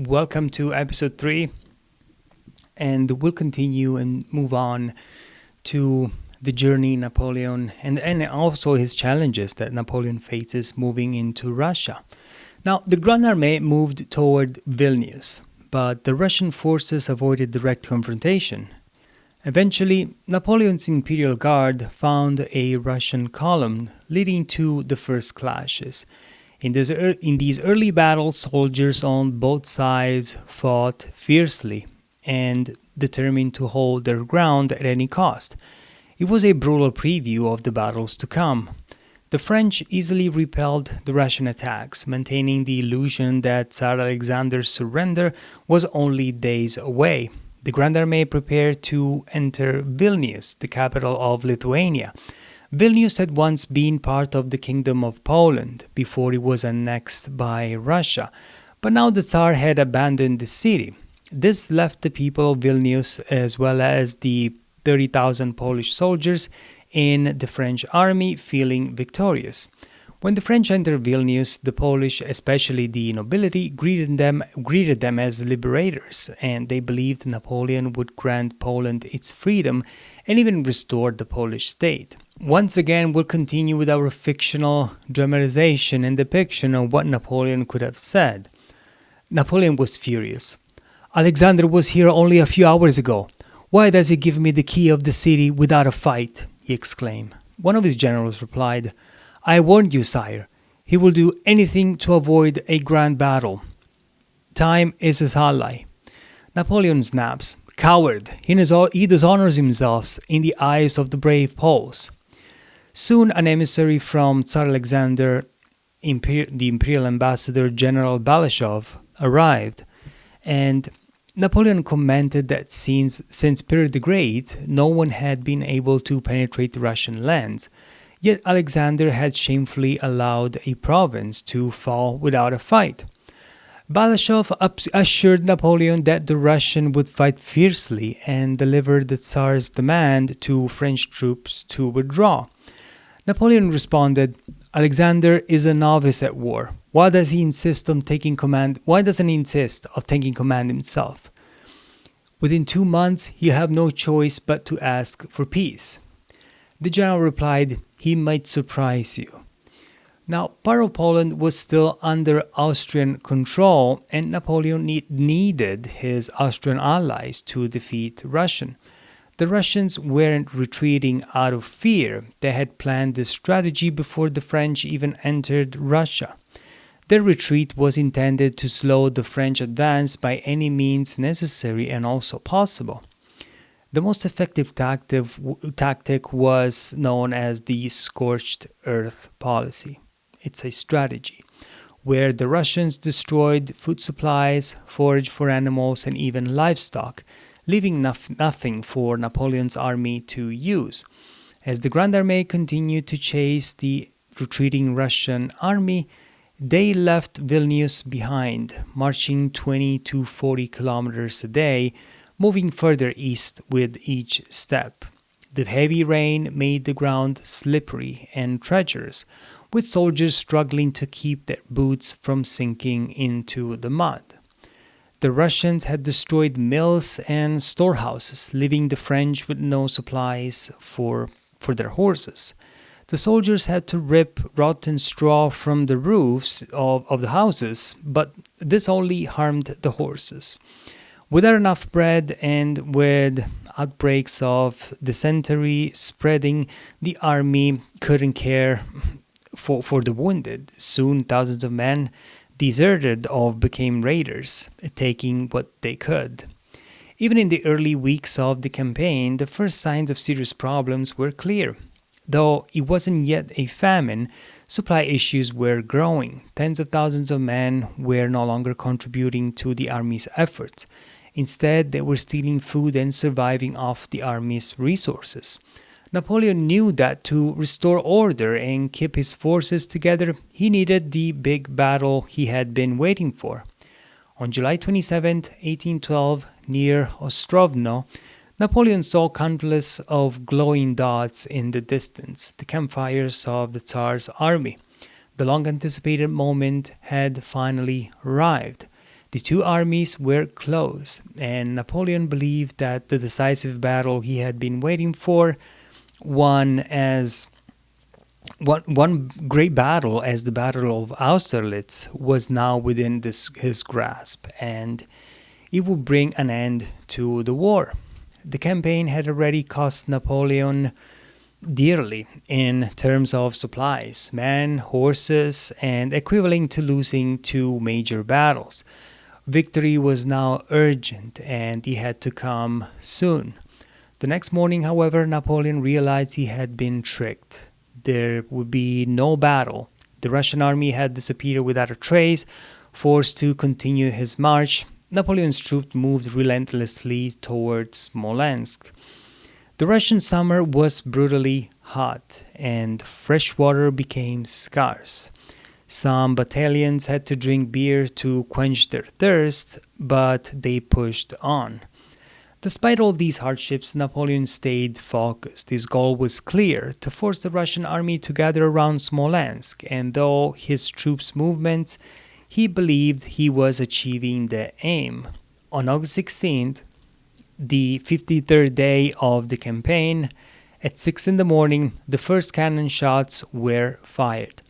Welcome to episode 3, and we'll continue and move on to the journey Napoleon and also his challenges that Napoleon faces moving into Russia. Now, the Grande Armée moved toward Vilnius, but the Russian forces avoided direct confrontation. Eventually, Napoleon's Imperial Guard found a Russian column, leading to the first clashes. In these early battles, soldiers on both sides fought fiercely and determined to hold their ground at any cost. It was a brutal preview of the battles to come. The French easily repelled the Russian attacks, maintaining the illusion that Tsar Alexander's surrender was only days away. The Grande Armée prepared to enter Vilnius, the capital of Lithuania. Vilnius had once been part of the Kingdom of Poland before it was annexed by Russia, but now the Tsar had abandoned the city. This left the people of Vilnius, as well as the 30,000 Polish soldiers in the French army, feeling victorious. When the French entered Vilnius, the Polish, especially the nobility, greeted them as liberators, and they believed Napoleon would grant Poland its freedom and even restore the Polish state. Once again, we'll continue with our fictional dramatization and depiction of what Napoleon could have said. Napoleon was furious. "Alexander was here only a few hours ago. Why does he give me the key of the city without a fight?" he exclaimed. One of his generals replied, "I warned you, sire. He will do anything to avoid a grand battle. Time is his ally." Napoleon snaps. "Coward! He dishonors himself in the eyes of the brave Poles." Soon an emissary from Tsar Alexander, the imperial ambassador General Balashov, arrived, and Napoleon commented that since Peter the Great, no one had been able to penetrate the Russian lands. Yet Alexander had shamefully allowed a province to fall without a fight. Balashov assured Napoleon that the Russian would fight fiercely and deliver the Tsar's demand to French troops to withdraw. Napoleon responded, "Alexander is a novice at war. Why doesn't he insist of taking command himself? Within 2 months, he'll have no choice but to ask for peace." The general replied, "He might surprise you." Now, part of Poland was still under Austrian control, and Napoleon needed his Austrian allies to defeat Russia. The Russians weren't retreating out of fear. They had planned this strategy before the French even entered Russia. Their retreat was intended to slow the French advance by any means necessary and also possible. The most effective tactic was known as the scorched-earth policy. It's a strategy where the Russians destroyed food supplies, forage for animals, and even livestock, leaving nothing for Napoleon's army to use. As the Grande Armée continued to chase the retreating Russian army, they left Vilnius behind, marching 20 to 40 kilometers a day, moving further east with each step. The heavy rain made the ground slippery and treacherous, with soldiers struggling to keep their boots from sinking into the mud. The Russians had destroyed mills and storehouses, leaving the French with no supplies for their horses. The soldiers had to rip rotten straw from the roofs of the houses, but this only harmed the horses. Without enough bread and with outbreaks of dysentery spreading, the army couldn't care for the wounded. Soon thousands of men deserted or became raiders, taking what they could. Even in the early weeks of the campaign, the first signs of serious problems were clear. Though it wasn't yet a famine, supply issues were growing. Tens of thousands of men were no longer contributing to the army's efforts. Instead, they were stealing food and surviving off the army's resources. Napoleon knew that to restore order and keep his forces together, he needed the big battle he had been waiting for. On July 27, 1812, near Ostrovno, Napoleon saw countless of glowing dots in the distance, the campfires of the Tsar's army. The long-anticipated moment had finally arrived. The two armies were close, and Napoleon believed that the decisive battle he had been waiting for, one great battle as the Battle of Austerlitz, was now within his grasp, and it would bring an end to the war. The campaign had already cost Napoleon dearly in terms of supplies, men, horses, and equivalent to losing two major battles. Victory was now urgent, and it had to come soon. The next morning, however, Napoleon realized he had been tricked. There would be no battle. The Russian army had disappeared without a trace. Forced to continue his march, Napoleon's troops moved relentlessly towards Smolensk. The Russian summer was brutally hot, and fresh water became scarce. Some battalions had to drink beer to quench their thirst, but they pushed on. Despite all these hardships, Napoleon stayed focused. His goal was clear: to force the Russian army to gather around Smolensk, and though his troops' movements, he believed he was achieving the aim. On August 16th, the 53rd day of the campaign, at 6 in the morning, the first cannon shots were fired.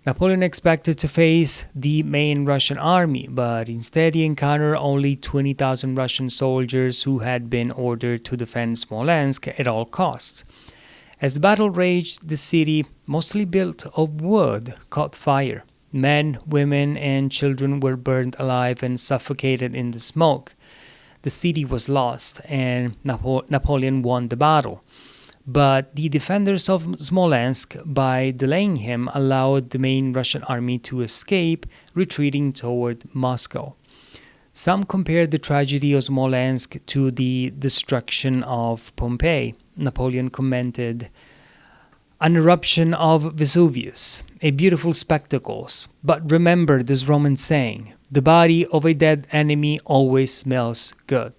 Napoleon expected to face the main Russian army, but instead he encountered only 20,000 Russian soldiers who had been ordered to defend Smolensk at all costs. As the battle raged, the city, mostly built of wood, caught fire. Men, women, and children were burned alive and suffocated in the smoke. The city was lost, and Napoleon won the battle. But the defenders of Smolensk, by delaying him, allowed the main Russian army to escape, retreating toward Moscow. Some compared the tragedy of Smolensk to the destruction of Pompeii. Napoleon commented, "An eruption of Vesuvius, a beautiful spectacle. But remember this Roman saying, the body of a dead enemy always smells good."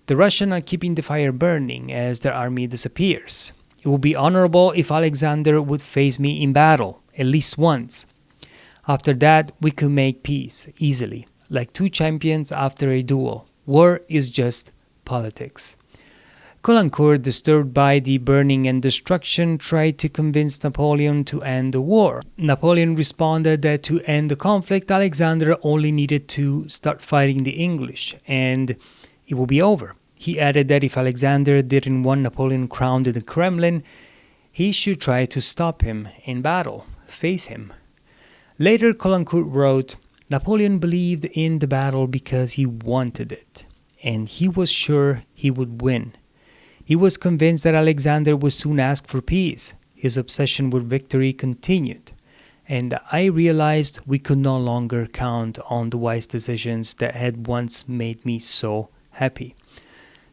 The Russians are keeping the fire burning as their army disappears. It would be honorable if Alexander would face me in battle, at least once. After that, we could make peace, easily, like two champions after a duel. War is just politics. Caulaincourt, disturbed by the burning and destruction, tried to convince Napoleon to end the war. Napoleon responded that to end the conflict, Alexander only needed to start fighting the English, and it would be over. He added that if Alexander didn't want Napoleon crowned in the Kremlin, he should try to stop him in battle, face him. Later, Caulaincourt wrote, "Napoleon believed in the battle because he wanted it, and he was sure he would win. He was convinced that Alexander would soon ask for peace. His obsession with victory continued, and I realized we could no longer count on the wise decisions that had once made me so happy."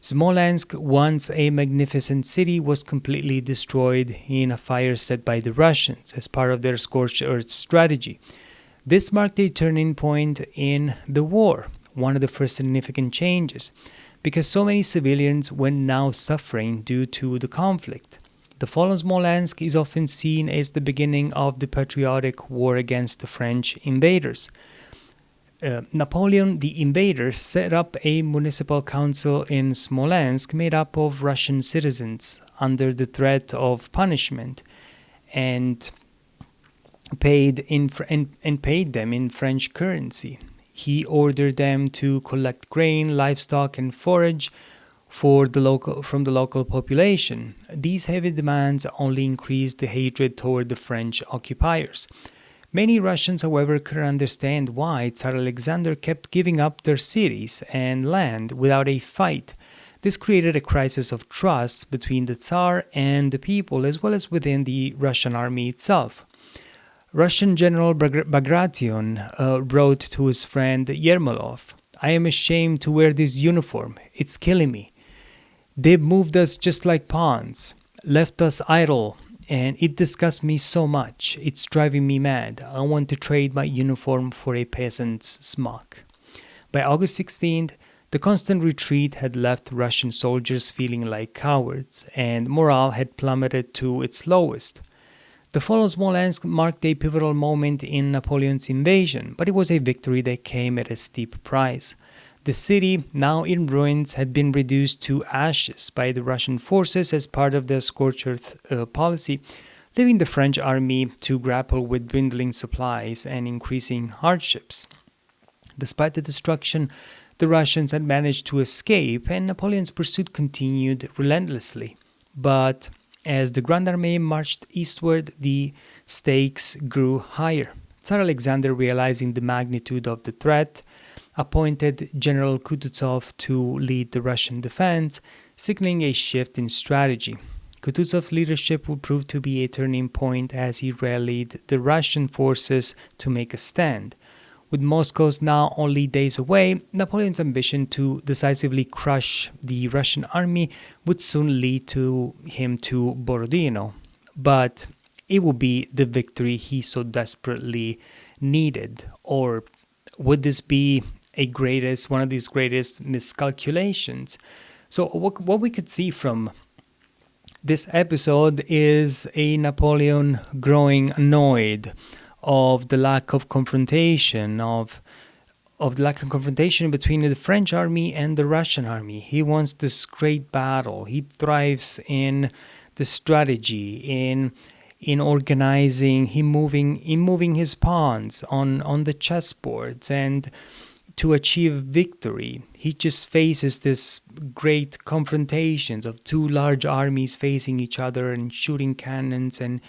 Smolensk, once a magnificent city, was completely destroyed in a fire set by the Russians as part of their scorched-earth strategy. This marked a turning point in the war, one of the first significant changes, because so many civilians were now suffering due to the conflict. The fall of Smolensk is often seen as the beginning of the patriotic war against the French invaders. Napoleon, the invader, set up a municipal council in Smolensk made up of Russian citizens under the threat of punishment, and paid them in French currency. He ordered them to collect grain, livestock, and forage from the local population. These heavy demands only increased the hatred toward the French occupiers. Many Russians, however, couldn't understand why Tsar Alexander kept giving up their cities and land without a fight. This created a crisis of trust between the Tsar and the people, as well as within the Russian army itself. Russian General Bagration wrote to his friend Yermolov, "I am ashamed to wear this uniform. It's killing me. They've moved us just like pawns, left us idle, and it disgusts me so much. It's driving me mad. I want to trade my uniform for a peasant's smock." By August 16th, the constant retreat had left Russian soldiers feeling like cowards, and morale had plummeted to its lowest. The fall of Smolensk marked a pivotal moment in Napoleon's invasion, but it was a victory that came at a steep price. The city, now in ruins, had been reduced to ashes by the Russian forces as part of the scorched-earth policy, leaving the French army to grapple with dwindling supplies and increasing hardships. Despite the destruction, the Russians had managed to escape, and Napoleon's pursuit continued relentlessly. But as the Grande Armée marched eastward, the stakes grew higher. Tsar Alexander, realizing the magnitude of the threat, appointed General Kutuzov to lead the Russian defense, signaling a shift in strategy. Kutuzov's leadership would prove to be a turning point as he rallied the Russian forces to make a stand. With Moscow's now only days away, Napoleon's ambition to decisively crush the Russian army would soon lead him to Borodino. But it would be the victory he so desperately needed. Or would this be one of these greatest miscalculations? So what we could see from this episode is a Napoleon growing annoyed of the lack of confrontation, of the lack of confrontation between the French army and the Russian army. He wants this great battle. He thrives in the strategy, in organizing, in moving his pawns on the chessboards, and to achieve victory. He just faces this great confrontations of two large armies facing each other and shooting cannons and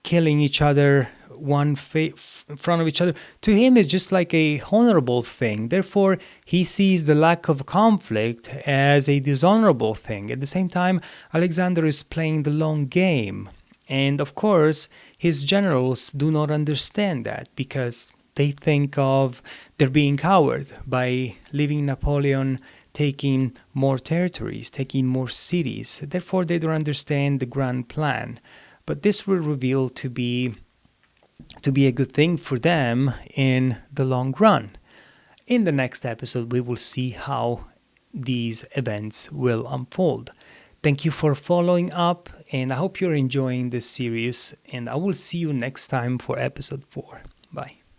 killing each other in front of each other. To him, it's just like a honorable thing. Therefore, he sees the lack of conflict as a dishonorable thing. At the same time, Alexander is playing the long game. And of course, his generals do not understand that because they think of they're being coward by leaving Napoleon taking more territories, taking more cities. Therefore, they don't understand the grand plan. But this will reveal to be a good thing for them in the long run. In the next episode, we will see how these events will unfold. Thank you for following up, and I hope you're enjoying this series, and I will see you next time for episode 4. Bye.